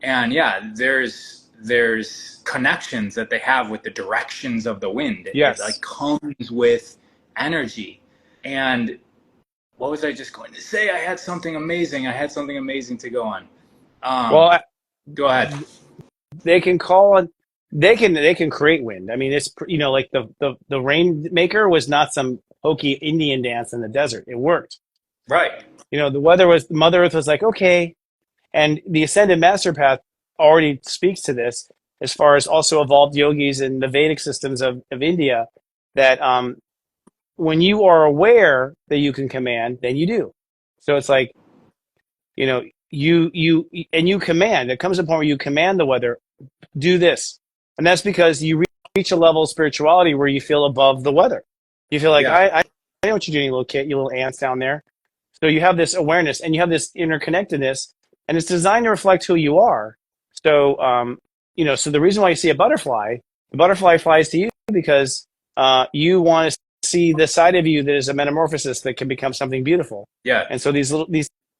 And yeah, there's connections that they have with the directions of the wind. Yes. It like comes with energy. And what was I just going to say? I had something amazing to go on. Well, go ahead. They can call on, they can create wind. I mean, it's like the rainmaker was not some hokey Indian dance in the desert. It worked. Right. The weather was, Mother Earth was like, okay. And the Ascended Master Path already speaks to this, as far as also evolved yogis and the Vedic systems of India, that when you are aware that you can command, then you do. So it's like, you command. It comes to a point where you command the weather, do this. And that's because you reach a level of spirituality where you feel above the weather. You feel like, I know what you're doing, you little ants down there. So you have this awareness and you have this interconnectedness, and it's designed to reflect who you are. So, so the reason why you see a butterfly, the butterfly flies to you because you want to see the side of you that is a metamorphosis that can become something beautiful. Yeah. And so these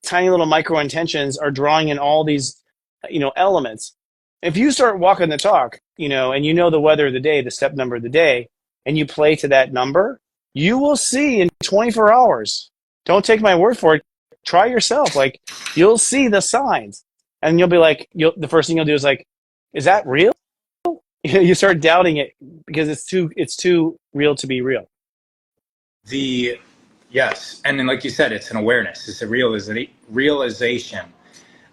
tiny little micro intentions are drawing in all these, elements. If you start walking the talk, and the weather of the day, the step number of the day, and you play to that number, you will see in 24 hours. Don't take my word for it. Try yourself. Like, you'll see the signs, and you'll be like, the first thing you'll do is like, is that real? You start doubting it because it's too real to be real. Yes, and then like you said, it's an awareness. It's a realization.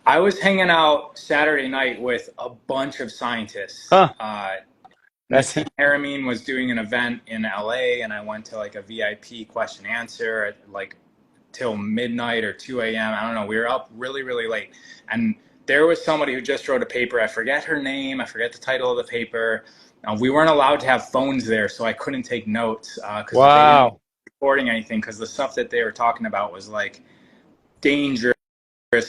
I was hanging out Saturday night with a bunch of scientists. Huh. Nassim Haramein was doing an event in LA, and I went to like a VIP question answer at like till midnight or 2 a.m. I don't know. We were up really, really late. And there was somebody who just wrote a paper. I forget her name. I forget the title of the paper. We weren't allowed to have phones there, so I couldn't take notes. Wow. They didn't recording anything, because the stuff that they were talking about was like dangerous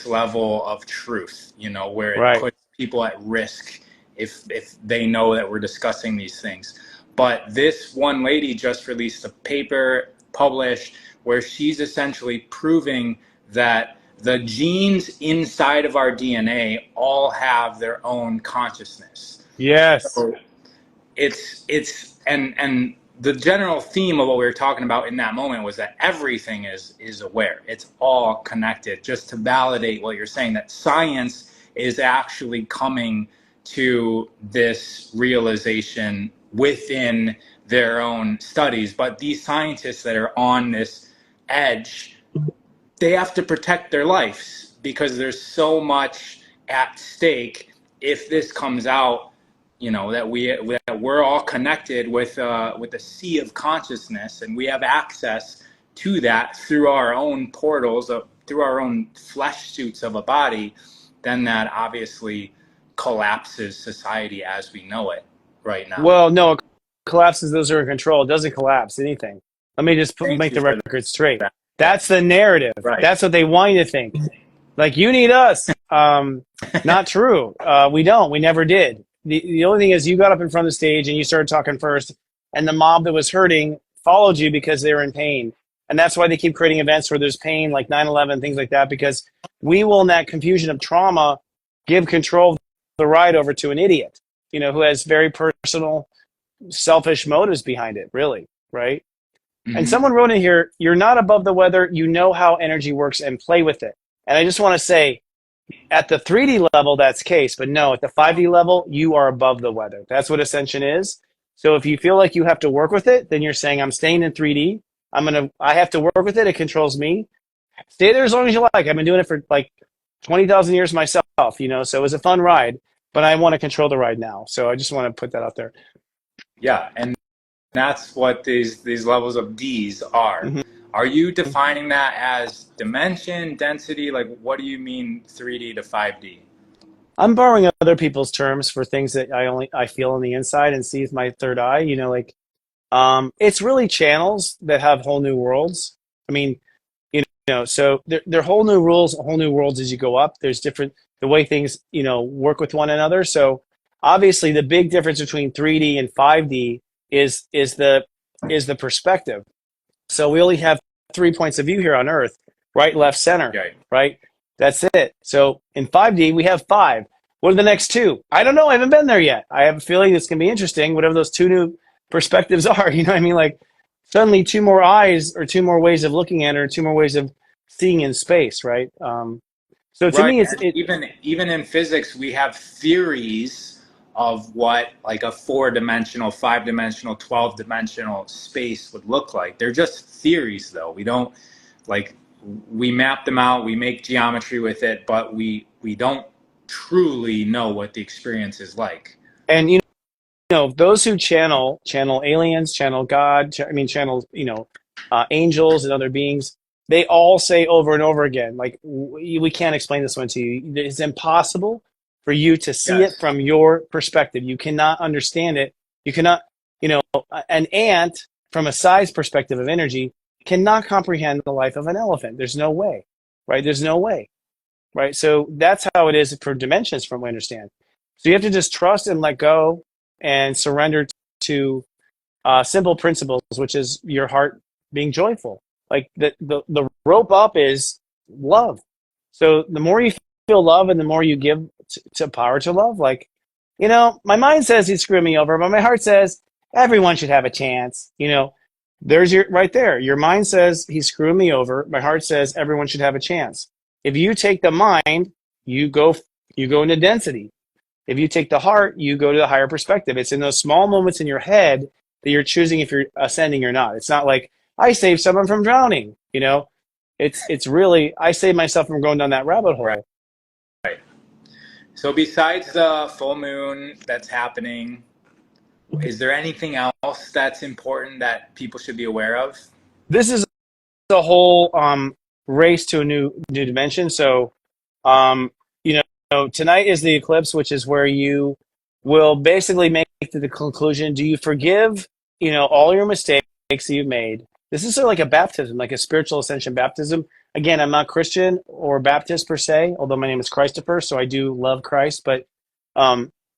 level of truth, where it puts people at risk if they know that we're discussing these things. But this one lady just released a paper published where she's essentially proving that the genes inside of our DNA all have their own consciousness. Yes. So and the general theme of what we were talking about in that moment was that everything is aware. It's all connected. Just to validate what you're saying, that science is actually coming to this realization within their own studies. But these scientists that are on this edge, they have to protect their lives because there's so much at stake if this comes out, you know, that we're all connected with a sea of consciousness, and we have access to that through our own portals, through our own flesh suits of a body. Then that obviously collapses society as we know it right now. Well, no, it collapses those who are in control. It doesn't collapse anything. Let me just make the record straight. That's the narrative. Right. That's what they want you to think. Like, you need us. Not true. We don't. We never did. The only thing is, you got up in front of the stage and you started talking first, and the mob that was hurting followed you because they were in pain. And that's why they keep creating events where there's pain, like 9/11, things like that, because we will, in that confusion of trauma, give control of the ride over to an idiot, you know, who has very personal, selfish motives behind it, really, right? Mm-hmm. And someone wrote in here, you're not above the weather, you know how energy works, and play with it. And I just want to say, at the 3D level, that's the case, but no, at the 5D level, you are above the weather. That's what ascension is. So if you feel like you have to work with it, then you're saying, I'm staying in 3D. I have to work with it. It controls me. Stay there as long as you like. I've been doing it for like 20,000 years myself, you know, so it was a fun ride, but I want to control the ride now. So I just want to put that out there. Yeah. And that's what these levels of D's are. Mm-hmm. Are you defining that as dimension, density? Like, what do you mean 3D to 5D? I'm borrowing other people's terms for things that I feel on the inside and see with my third eye, you know, like, it's really channels that have whole new worlds. I mean, you know, so they're whole new rules, whole new worlds as you go up. There's different, the way things, you know, work with one another. So obviously the big difference between 3D and 5D is the perspective. So we only have 3 points of view here on Earth, right, left, center, right? That's it. So in 5D, we have 5. What are the next 2? I don't know. I haven't been there yet. I have a feeling it's going to be interesting, whatever those 2 new perspectives are. You know what I mean? Like, suddenly 2 more eyes or 2 more ways of looking at it or 2 more ways of seeing in space, right? So to me, even in physics, we have theories of what like a 4-dimensional, 5-dimensional, 12-dimensional space would look like. They're just theories, though. We don't, like, we map them out, we make geometry with it, but we don't truly know what the experience is like. And, you know, those who channel aliens, channel God, channel, you know, angels and other beings, they all say over and over again, like, we can't explain this one to you. It's impossible for you to see it from your perspective. You cannot understand it. You cannot, you know, an ant from a size perspective of energy cannot comprehend the life of an elephant. There's no way, right? There's no way, right? So that's how it is for dimensions, from what I understand. So you have to just trust and let go and surrender to simple principles, which is your heart being joyful. Like the rope up is love. So the more you feel love and the more you give to power to love, like, you know, my mind says he's screwing me over, but my heart says everyone should have a chance. You know, there's your right there. Your mind says he's screwing me over. My heart says everyone should have a chance. If you take the mind, you go into density. If you take the heart, you go to the higher perspective. It's in those small moments in your head that you're choosing if you're ascending or not. It's not like, I saved someone from drowning, you know. It's really, I saved myself from going down that rabbit hole. Right. So besides the full moon that's happening, is there anything else that's important that people should be aware of? This is the whole race to a new dimension. So, you know, tonight is the eclipse, which is where you will basically make to the conclusion, do you forgive, you know, all your mistakes that you've made? This is sort of like a baptism, like a spiritual ascension baptism. Again, I'm not Christian or Baptist per se, although my name is Christopher, so I do love Christ. But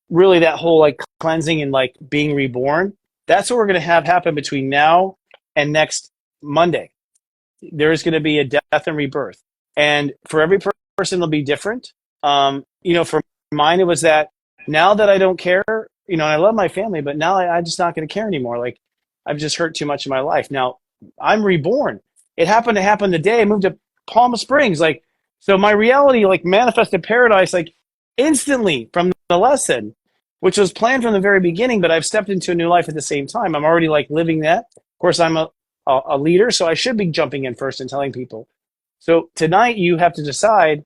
really that whole like cleansing and like being reborn, that's what we're going to have happen between now and next Monday. There is going to be a death and rebirth. And for every person, it'll be different. You know, for mine, it was that now that I don't care, you know, and I love my family, but now I'm just not going to care anymore. Like, I've just hurt too much in my life. Now, I'm reborn. It happened to happen the day I moved to Palm Springs. Like, so my reality, like, manifested paradise. Like, instantly from the lesson, which was planned from the very beginning, but I've stepped into a new life at the same time. I'm already like living that. Of course, I'm a leader, so I should be jumping in first and telling people. So tonight you have to decide,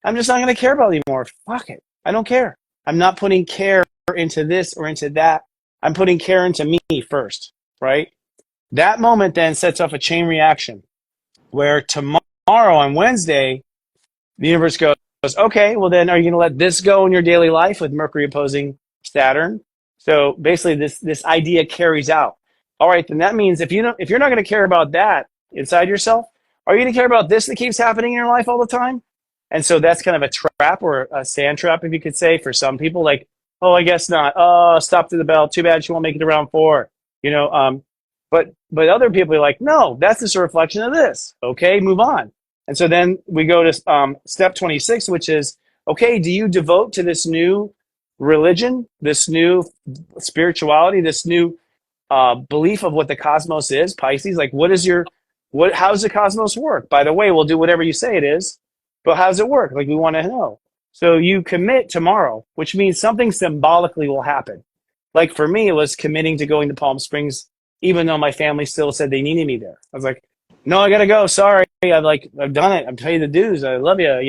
I'm just not going to care about it anymore. Fuck it. I don't care. I'm not putting care into this or into that. I'm putting care into me first, right? That moment then sets off a chain reaction where tomorrow on Wednesday, the universe goes, okay, well then are you going to let this go in your daily life with Mercury opposing Saturn? So basically this idea carries out. All right, then that means if you're not going to care about that inside yourself, are you going to care about this that keeps happening in your life all the time? And so that's kind of a trap or a sand trap, if you could say, for some people. Like, oh, I guess not. Oh, stop to the bell. Too bad she won't make it to round 4. But other people are like, no, that's just a reflection of this. Okay, move on. And so then we go to step 26, which is, okay, do you devote to this new religion, this new spirituality, this new belief of what the cosmos is, Pisces? Like, how's the cosmos work? By the way, we'll do whatever you say it is, but how's it work? Like, we want to know. So you commit tomorrow, which means something symbolically will happen. Like for me, it was committing to going to Palm Springs, even though my family still said they needed me there. I was like, no, I gotta go. Sorry, I've done it. I'm paying the dues. I love you.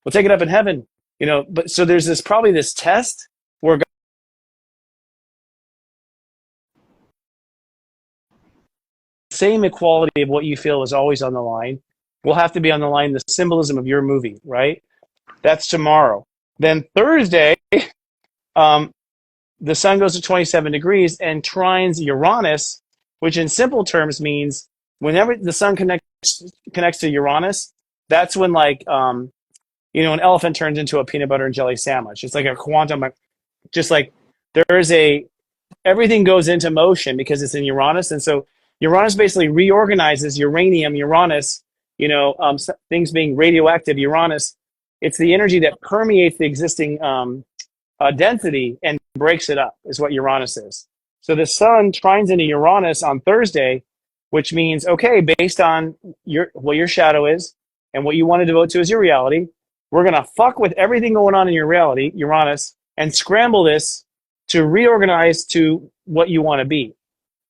We'll take it up in heaven. But so there's probably this test where the same equality of what you feel is always on the line will have to be on the line. The symbolism of your movie, right? That's tomorrow. Then Thursday, the sun goes to 27 degrees and trines Uranus, which in simple terms means whenever the sun connects to Uranus, that's when an elephant turns into a peanut butter and jelly sandwich. It's like a quantum, just like everything goes into motion because it's in Uranus. And so Uranus basically reorganizes uranium, Uranus, things being radioactive, Uranus. It's the energy that permeates the existing density and breaks it up is what Uranus is. So the sun trines into Uranus on Thursday, which means, okay, based on what your shadow is and what you want to devote to as your reality, we're going to fuck with everything going on in your reality, Uranus, and scramble this to reorganize to what you want to be.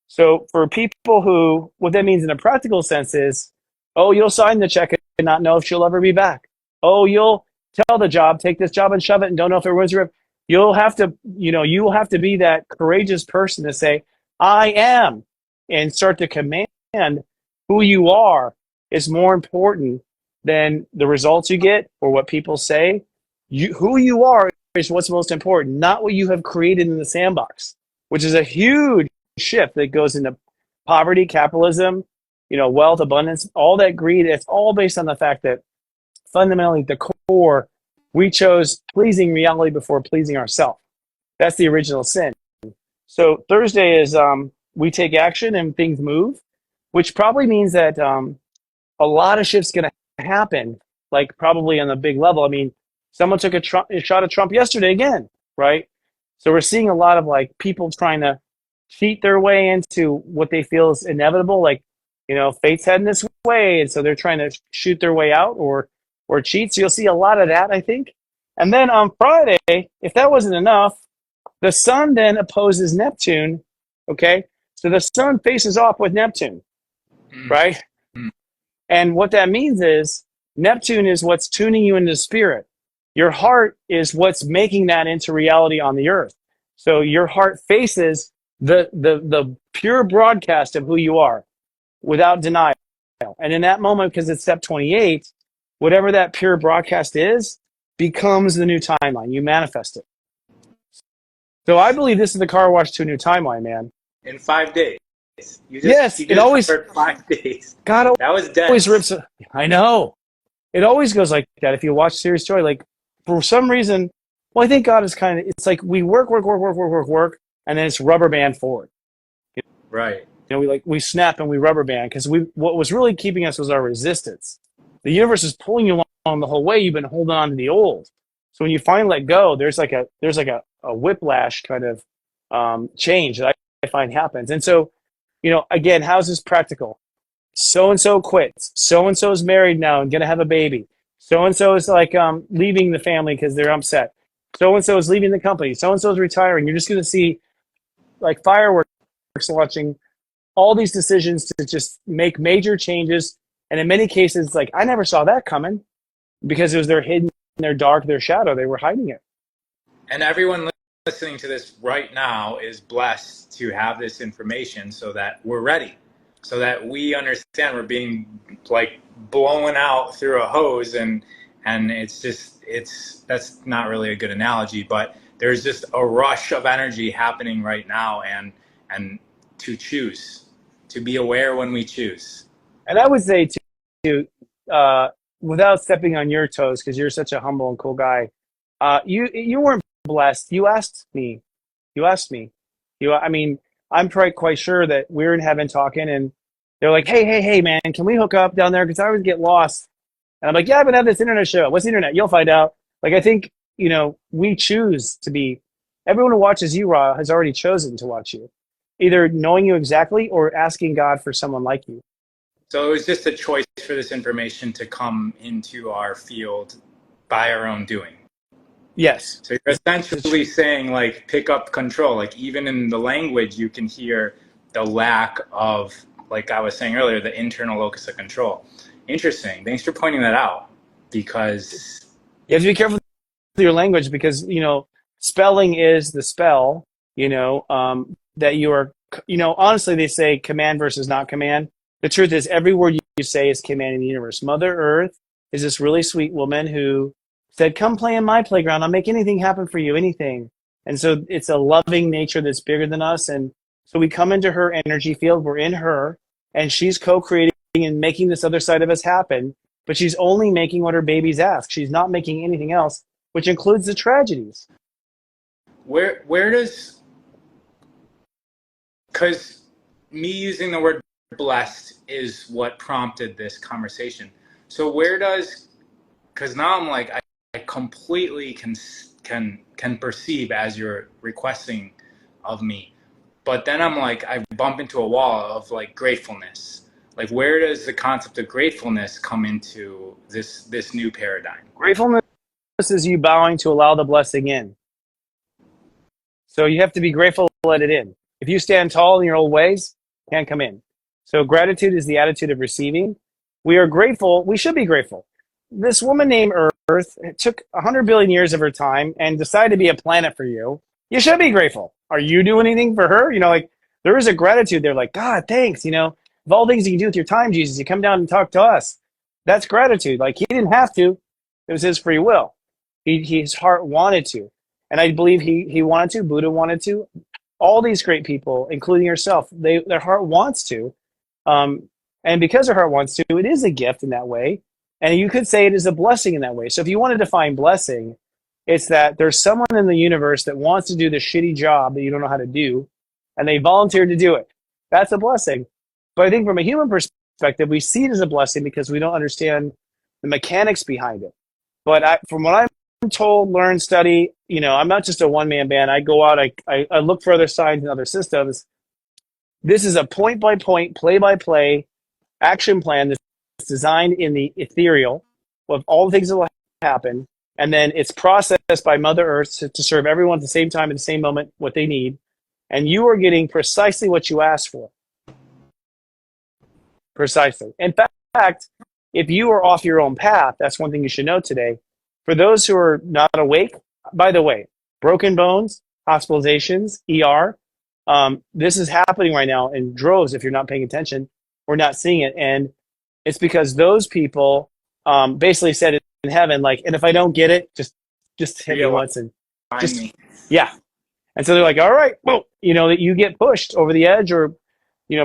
So for people what that means in a practical sense is, oh, you'll sign the check and not know if she'll ever be back. Oh, you'll tell the job, take this job and shove it and don't know if it ruins your. You will have to be that courageous person to say, I am, and start to command who you are is more important than the results you get or what people say. Who you are is what's most important, not what you have created in the sandbox, which is a huge shift that goes into poverty, capitalism, wealth, abundance, all that greed. It's all based on the fact that fundamentally the core, we chose pleasing reality before pleasing ourselves. That's the original sin. So Thursday is we take action and things move, which probably means that a lot of shit's going to happen, like probably on a big level. I mean, someone took a shot at Trump yesterday again, right? So we're seeing a lot of like people trying to cheat their way into what they feel is inevitable, like, fate's heading this way, and so they're trying to shoot their way out or cheat. So you'll see a lot of that, I think. And then on Friday, if that wasn't enough, the sun then opposes Neptune. Okay, so the sun faces off with Neptune, right? And what that means is Neptune is what's tuning you into spirit. Your heart is what's making that into reality on the earth. So your heart faces the pure broadcast of who you are without denial. And in that moment, because it's step 28, whatever that pure broadcast is becomes the new timeline. You manifest it. So I believe this is the car wash to a new timeline, man. In 5 days. It always 5 days. God That was dense. always rips. I know. It always goes like that. If you watch Serious Story, like for some reason, well, I think God is it's like we work, and then it's rubber band forward. Right. We snap and we rubber band because what was really keeping us was our resistance. The universe is pulling you along the whole way. You've been holding on to the old. So when you finally let go, there's like a whiplash kind of change that I find happens. And so, again, how's this practical? So-and-so quits. So-and-so is married now and going to have a baby. So-and-so is like leaving the family because they're upset. So-and-so is leaving the company. So-and-so is retiring. You're just going to see like fireworks launching, all these decisions to just make major changes. And in many cases, like, I never saw that coming because it was their hidden, their dark, their shadow. They were hiding it. And everyone listening to this right now is blessed to have this information so that we're ready, so that we understand we're being like blown out through a hose, and that's not really a good analogy, but there's just a rush of energy happening right now, and to choose, to be aware when we choose. And I would say to without stepping on your toes, because you're such a humble and cool guy, you weren't blessed. You asked me. You asked me. I mean, I'm quite sure that we're in heaven talking, and they're like, hey, man, can we hook up down there? Because I always get lost. And I'm like, yeah, I've been at this internet show. What's the internet? You'll find out. Like, I think, we choose to be, everyone who watches you, Ra, has already chosen to watch you, either knowing you exactly or asking God for someone like you. So it was just a choice for this information to come into our field by our own doing. Yes. So you're essentially saying, like, pick up control. Like, even in the language, you can hear the lack of, like I was saying earlier, the internal locus of control. Interesting. Thanks for pointing that out, because You have to be careful with your language because, spelling is the spell, that you are, honestly, they say command versus not command. The truth is every word you say is commanding the universe. Mother Earth is this really sweet woman who said, come play in my playground. I'll make anything happen for you, anything. And so it's a loving nature that's bigger than us. And so we come into her energy field. We're in her, and she's co-creating and making this other side of us happen. But she's only making what her babies ask. She's not making anything else, which includes the tragedies. where does, because me using the word blessed is what prompted this conversation. So where does, because now I'm like, I completely can perceive as you're requesting of me, but then I'm like, I bump into a wall of like gratefulness. Like, where does the concept of gratefulness come into this new paradigm? Gratefulness is you bowing to allow the blessing in. So you have to be grateful to let it in. If you stand tall in your old ways, it can't come in. So gratitude is the attitude of receiving. We are grateful. We should be grateful. This woman named Earth took 100 billion years of her time and decided to be a planet for you. You should be grateful. Are you doing anything for her? Like, there is a gratitude there. Like, God, thanks. Of all things you can do with your time, Jesus, you come down and talk to us. That's gratitude. Like, he didn't have to. It was his free will. His heart wanted to. And I believe he wanted to. Buddha wanted to. All these great people, including yourself, their heart wants to. And because their heart wants to, it is a gift in that way. And you could say it is a blessing in that way. So if you want to define blessing, it's that there's someone in the universe that wants to do the shitty job that you don't know how to do, and they volunteered to do it. That's a blessing. But I think from a human perspective, we see it as a blessing because we don't understand the mechanics behind it. But from what I'm told, learn, study, I'm not just a one-man band. I go out, I look for other signs and other systems. This is a point-by-point, play-by-play action plan that's designed in the ethereal of all the things that will happen. And then it's processed by Mother Earth to serve everyone at the same time, at the same moment, what they need. And you are getting precisely what you asked for. Precisely. In fact, if you are off your own path, that's one thing you should know today. For those who are not awake, by the way, broken bones, hospitalizations, ER, this is happening right now in droves if you're not paying attention or not seeing it. And it's because those people basically said in heaven, like, and if I don't get it, just hit me once and just, yeah. And so they're like, all right, well, that you get pushed over the edge or,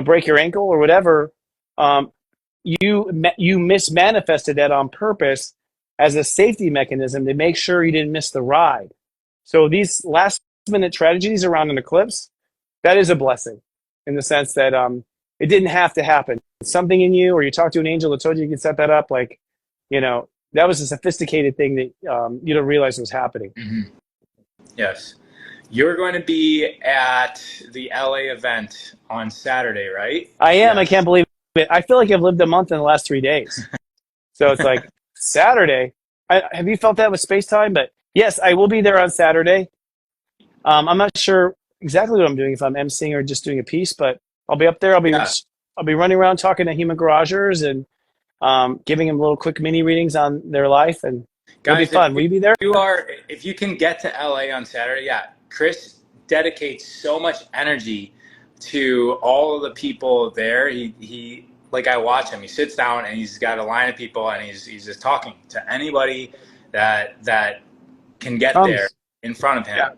break your ankle or whatever. You mismanifested that on purpose as a safety mechanism to make sure you didn't miss the ride. So these last minute tragedies around an eclipse, that is a blessing in the sense that it didn't have to happen. Something in you, or you talked to an angel that told you you could set that up. Like, that was a sophisticated thing that you don't realize was happening. Mm-hmm. Yes. You're going to be at the LA event on Saturday, right? I am. Yes. I can't believe it. I feel like I've lived a month in the last 3 days. So it's like Saturday. Have you felt that with space-time? But Yes, I will be there on Saturday. I'm not sure exactly what I'm doing, if I'm emceeing or just doing a piece, but I'll be up there. Yeah, I'll be running around talking to human garagers and giving them little quick mini readings on their life, and it'll be guys, fun. Will you be there? if you can get to LA on Saturday, yeah, Chris dedicates so much energy to all of the people there. He like I watch him. He sits down and he's got a line of people and he's just talking to anybody that can get there Comes. in front of him. Yeah.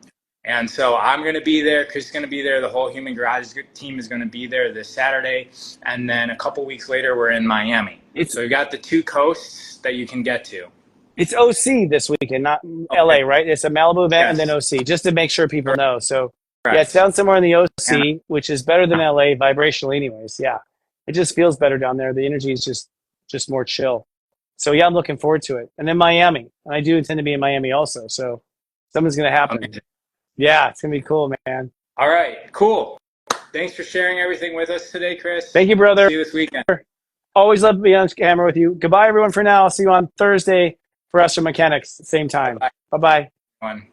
And so I'm going to be there. Chris is going to be there. The whole Human Garage team is going to be there this Saturday. And then a couple weeks later, we're in Miami. It's So you got the two coasts that you can get to. it's OC this weekend, not Okay. LA, right? It's a Malibu event and then Yes. OC, just to make sure people know. So yeah, it's Correct. down somewhere in the And OC, which is better than LA vibrationally, anyways. Yeah, it just feels better down there. The energy is just more chill. So yeah, I'm looking forward to it. And then Miami, and I do intend to be in Miami also. So something's gonna happen. amazing. Yeah, it's gonna be cool, man. All right. Cool. Thanks for sharing everything with us today, Chris. Thank you, We'll brother. see you this weekend. Always love to be on camera with you. Goodbye, everyone, for now. I'll see you on Thursday for Astro Mechanics, same time. Bye Bye bye. bye.